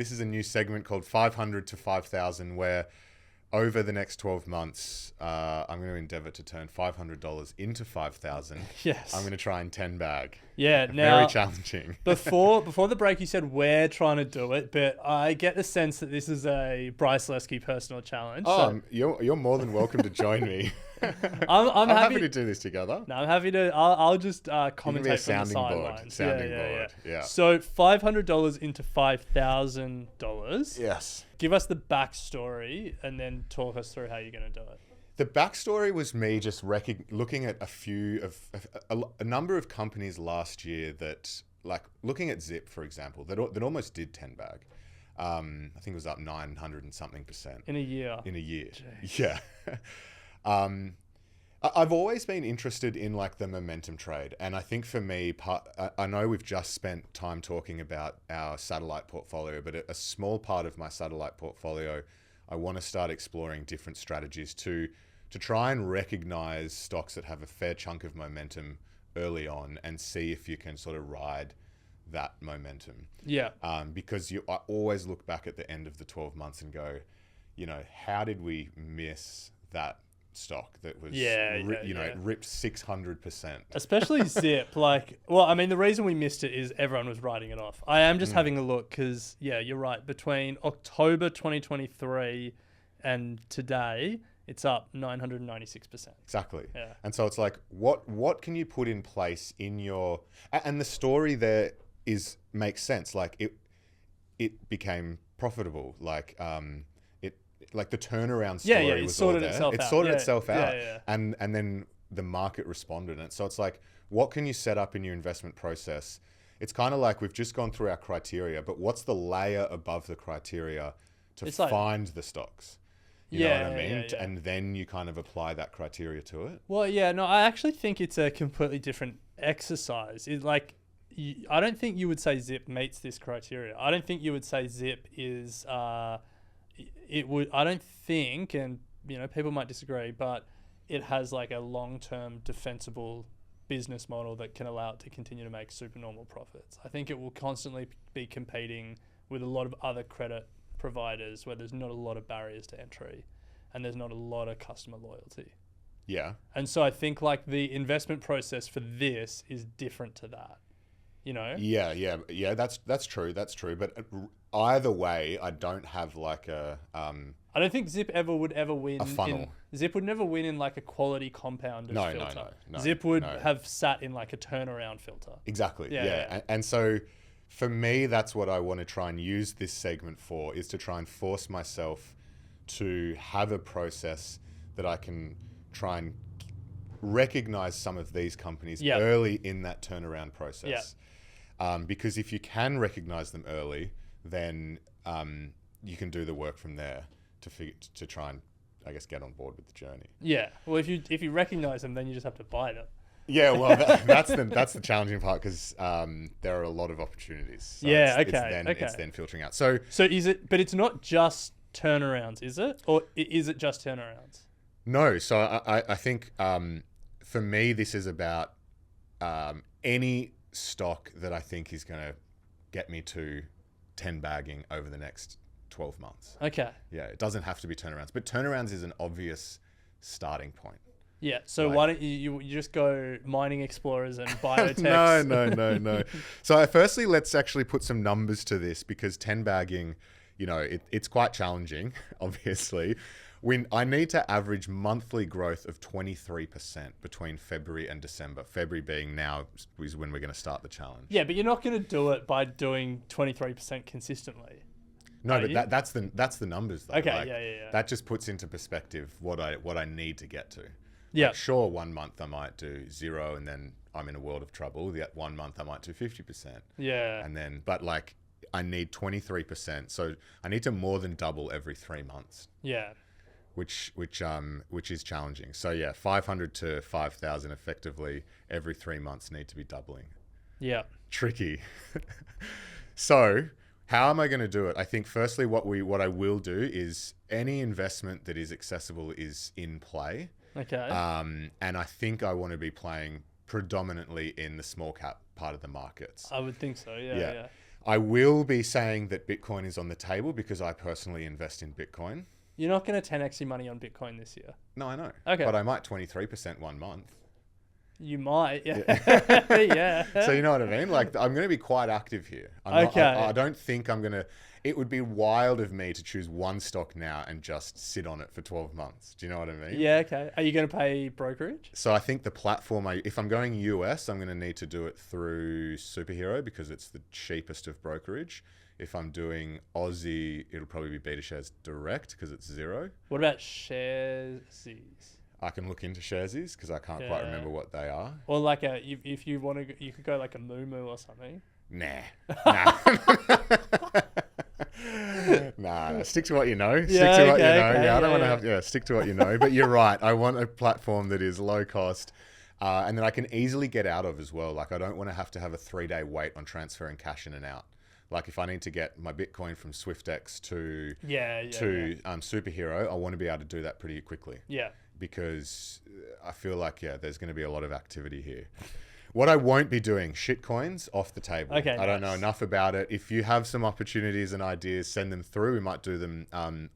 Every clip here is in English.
this is a new segment called 500 to 5,000, where over the next 12 months, I'm going to endeavor to turn $500 into 5,000. Yes. I'm going to try and 10 bag. Yeah. Now, very challenging. before the break, you said we're trying to do it, but I get the sense that this is a Bryce Leske personal challenge. Oh, you're more than welcome to join me. I'm happy to do this together. No, I'm happy to. I'll just commentate from the Sounding sidelines. board. Yeah. So $500 into $5,000. Yes. Give us the backstory and then talk us through how you're going to do it. The backstory was me just looking at a number of companies last year that, like looking at Zip, for example, that almost did 10 bag. I think it was up 900 and something % in a year. Jeez. Yeah. I've always been interested in like the momentum trade. And I think for me, I know we've just spent time talking about our satellite portfolio, but a small part of my satellite portfolio, I want to start exploring different strategies to try and recognize stocks that have a fair chunk of momentum early on and see if you can sort of ride that momentum. Yeah. Because I always look back at the end of the 12 months and go, how did we miss that stock that was ripped 600%? Especially Zip. The reason we missed it is everyone was writing it off. I am just having a look because you're right, between October 2023 and today it's up 996%. Exactly. Yeah. And so it's like, what can you put in place in your, and the story there makes sense. Like it became profitable. Like the turnaround story was all there. It sorted itself out. Yeah. And then the market responded. And so it's like, what can you set up in your investment process? It's kind of like we've just gone through our criteria, but what's the layer above the criteria to find the stocks? You know what I mean? Yeah. And then you kind of apply that criteria to it. Well, yeah, no, I actually think it's a completely different exercise. I don't think you would say Zip meets this criteria. I don't think you would say Zip is, I don't think, and people might disagree, but it has like a long-term defensible business model that can allow it to continue to make supernormal profits. I think it will constantly be competing with a lot of other credit providers where there's not a lot of barriers to entry and there's not a lot of customer loyalty. Yeah. And so I think like the investment process for this is different to that, Yeah, that's true. But either way, I don't have like I don't think Zip would ever win. A funnel. Zip would never win in like a quality compounded filter. No. Zip would have sat in like a turnaround filter. Exactly. Yeah. And so for me, that's what I want to try and use this segment for, is to try and force myself to have a process that I can try and recognize some of these companies early in that turnaround process. Because if you can recognize them early, then you can do the work from there to try and, I guess, get on board with the journey. Yeah. Well, if you recognize them, then you just have to buy them. Yeah, well, that's the challenging part, because there are a lot of opportunities. So it's then filtering out. So is it? But it's not just turnarounds, is it? Or is it just turnarounds? No. So I think for me, this is about any stock that I think is going to get me to 10 bagging over the next 12 months. Okay. Yeah, it doesn't have to be turnarounds, but turnarounds is an obvious starting point. Yeah, so why don't you just go mining explorers and biotech? No. So firstly, let's actually put some numbers to this, because 10 bagging, it's quite challenging, obviously. I need to average monthly growth of 23% between February and December. February being now is when we're going to start the challenge. Yeah, but you're not going to do it by doing 23% consistently. No, but that's the numbers though. Okay, yeah. That just puts into perspective what I need to get to. Yeah. Like, sure, 1 month I might do 0 and then I'm in a world of trouble. The 1 month I might do 50%. Yeah. And then, but like, I need 23%. So I need to more than double every 3 months. Yeah. Which is challenging. So yeah, 500 to 5,000 effectively every 3 months need to be doubling. Yeah. Tricky. So how am I going to do it? I think firstly, what I will do is any investment that is accessible is in play. Okay. And I think I want to be playing predominantly in the small cap part of the markets. I would think so. Yeah. I will be saying that Bitcoin is on the table because I personally invest in Bitcoin. You're not going to 10x your money on Bitcoin this year. No, I know. Okay. But I might 23% one month. You might, yeah. Yeah. So you know what I mean? Like, I'm going to be quite active here. I don't think I'm going to... It would be wild of me to choose one stock now and just sit on it for 12 months. Do you know what I mean? Yeah, okay. Are you going to pay brokerage? So I think the platform, if I'm going US, I'm going to need to do it through Superhero because it's the cheapest of brokerage. If I'm doing Aussie, it'll probably be BetaShares Direct because it's zero. What about Sharesies? I can look into Sharesies because I can't quite remember what they are. Or like if you want to, you could go like a Moomoo or something. Nah. Nah, stick to what you know. Stick Yeah, to what you know. okay, Yeah, I don't yeah, want to stick to what you know. But you're right. I want a platform that is low cost and that I can easily get out of as well. Like I don't want to have a 3-day wait on transferring cash in and out. Like if I need to get my Bitcoin from SwiftX to Superhero, I want to be able to do that pretty quickly. Yeah. Because I feel like, there's going to be a lot of activity here. What I won't be doing, shitcoins, off the table. Okay, I don't know enough about it. If you have some opportunities and ideas, send them through. We might do them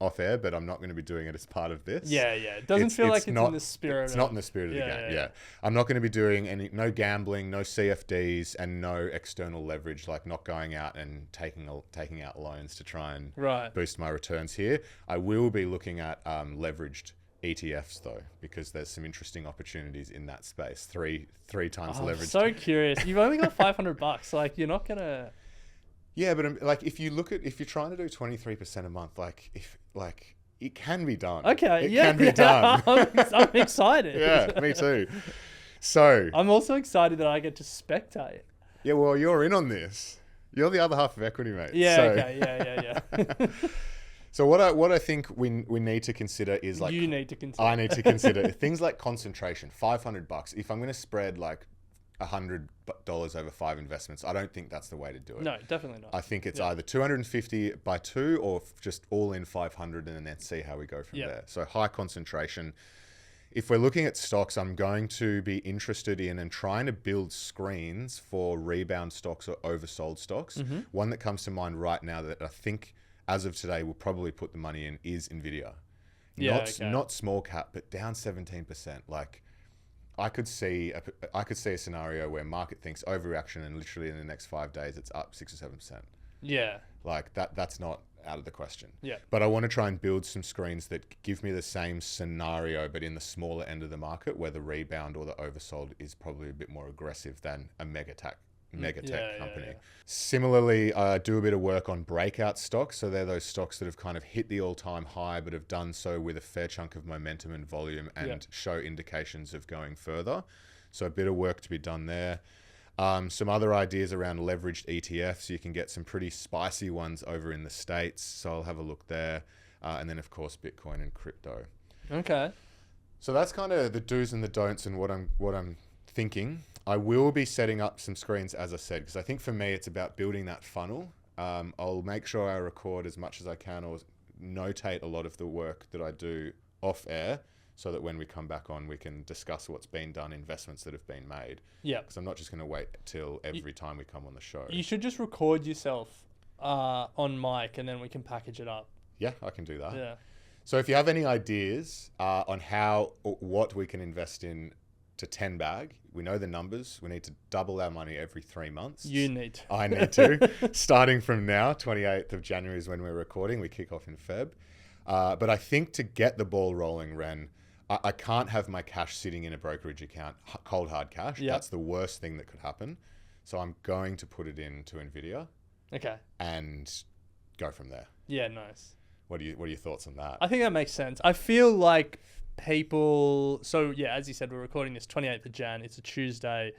off air, but I'm not going to be doing it as part of this. Yeah. It doesn't feel like it's in the spirit. It's not in the spirit of the game. Yeah. I'm not going to be doing no gambling, no CFDs, and no external leverage, like not going out and taking out loans to try and boost my returns here. I will be looking at leveraged ETFs though, because there's some interesting opportunities in that space. Three times leverage. I'm so curious. You've only got $500. Like you're not gonna. Yeah, but like if you're trying to do 23% a month, it can be done. Okay, it can be done. I'm excited. Yeah, me too. So I'm also excited that I get to spectate. Yeah, well, you're in on this. You're the other half of equity, mate. Yeah. So. Okay. Yeah. So what I think we need to consider is like... You need to consider. I need to consider things like concentration, $500. If I'm going to spread like $100 over 5 investments, I don't think that's the way to do it. No, definitely not. I think it's either 250 by 2 or just all in 500 and then see how we go from there. So high concentration. If we're looking at stocks, I'm going to be interested in and trying to build screens for rebound stocks or oversold stocks. Mm-hmm. One that comes to mind right now that I think... as of today, we'll probably put the money in is Nvidia. Not small cap, but down 17%. Like, I could see a scenario where market thinks overreaction, and literally in the next 5 days, it's up 6 or 7%. Yeah. Like that's not out of the question. Yeah. But I want to try and build some screens that give me the same scenario, but in the smaller end of the market, where the rebound or the oversold is probably a bit more aggressive than a mega tech company. Yeah. Similarly, I do a bit of work on breakout stocks. So they're those stocks that have kind of hit the all-time high, but have done so with a fair chunk of momentum and volume and show indications of going further. So a bit of work to be done there. Some other ideas around leveraged ETFs. You can get some pretty spicy ones over in the States. So I'll have a look there. And then, of course, Bitcoin and crypto. Okay. So that's kind of the do's and the don'ts and what I'm thinking. I will be setting up some screens, as I said, because I think for me, it's about building that funnel. I'll make sure I record as much as I can or notate a lot of the work that I do off air so that when we come back on, we can discuss what's been done, investments that have been made. Yeah. Because I'm not just going to wait till every time we come on the show. You should just record yourself on mic and then we can package it up. Yeah, I can do that. Yeah. So if you have any ideas on what we can invest in to 10 bag, we know the numbers. We need to double our money every 3 months. You need to. I need to. Starting from now, 28th of January is when we're recording. We kick off in Feb. But I think to get the ball rolling, Ren, I can't have my cash sitting in a brokerage account, cold hard cash. Yep. That's the worst thing that could happen. So I'm going to put it into Nvidia. Okay. And go from there. Yeah, nice. What are your thoughts on that? I think that makes sense. I feel like people... So, yeah, as you said, we're recording this 28th of Jan. It's a Tuesday.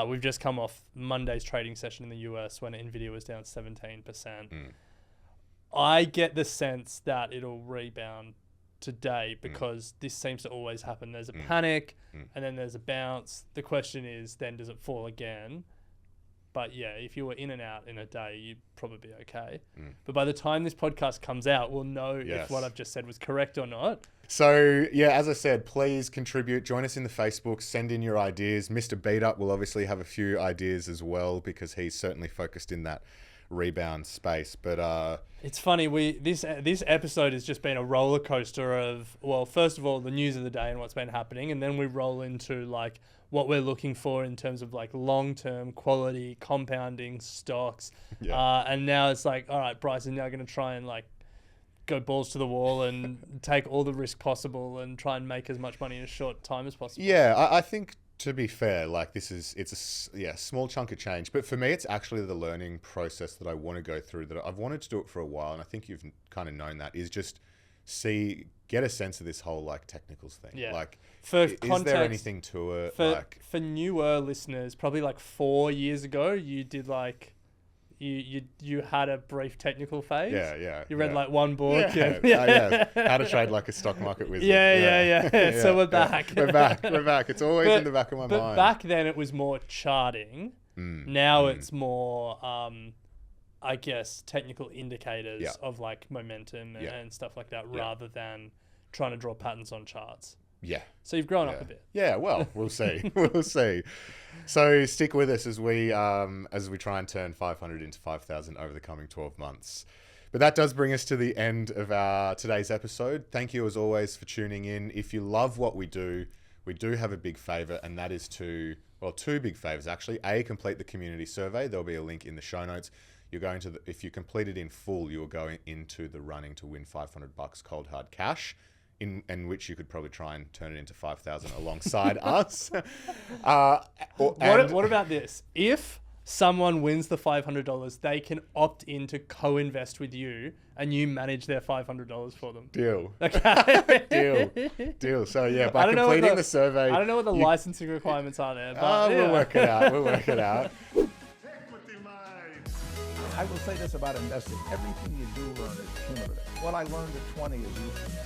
We've just come off Monday's trading session in the US when Nvidia was down 17%. I get the sense that it'll rebound today because this seems to always happen. There's a panic and then there's a bounce. The question is, then does it fall again? But yeah, if you were in and out in a day, you'd probably be okay. But by the time this podcast comes out, we'll know if what I've just said was correct or not. So yeah, as I said, please contribute. Join us in the Facebook. Send in your ideas. Mr. Beat Up will obviously have a few ideas as well because he's certainly focused in that rebound space. But it's funny, this episode has just been a roller coaster of, well, first of all, the news of the day and what's been happening, and then we roll into like what we're looking for in terms of like long-term quality compounding stocks. And now it's like, all right, Bryce is now going to try and like go balls to the wall and take all the risk possible and try and make as much money in a short time as possible. Yeah, I think, to be fair, like it's a small chunk of change, but for me, it's actually the learning process that I want to go through, that I've wanted to do it for a while. And I think you've kind of known that, is just get a sense of this whole like technicals thing. Yeah. Like, For is context, there anything to it? For newer listeners, probably like 4 years ago, you did like, you had a brief technical phase. Yeah. You read like one book. Yeah. How to trade like a stock market wizard. Yeah. So we're back. We're back. It's always in the back of my mind. But back then it was more charting. Now it's more, I guess, technical indicators of like momentum and stuff like that, rather than trying to draw patterns on charts. Yeah. So you've grown up a bit. Yeah, well, we'll see. We'll see. So stick with us as we try and turn 500 into 5,000 over the coming 12 months. But that does bring us to the end of our today's episode. Thank you as always for tuning in. If you love what we do have a big favor, and that is two big favors actually. A, complete the community survey. There'll be a link in the show notes. You're going to if you complete it in full, you're going into the running to win $500 cold hard cash. In which you could probably try and turn it into 5,000 alongside us. What about this? If someone wins the $500, they can opt in to co-invest with you, and you manage their $500 for them. Deal. Okay. Deal. So yeah, by completing the survey, I don't know what the licensing requirements are there, but we'll work it out. I will say this about investing: everything you do learn is cumulative. What I learned at 20 is useful.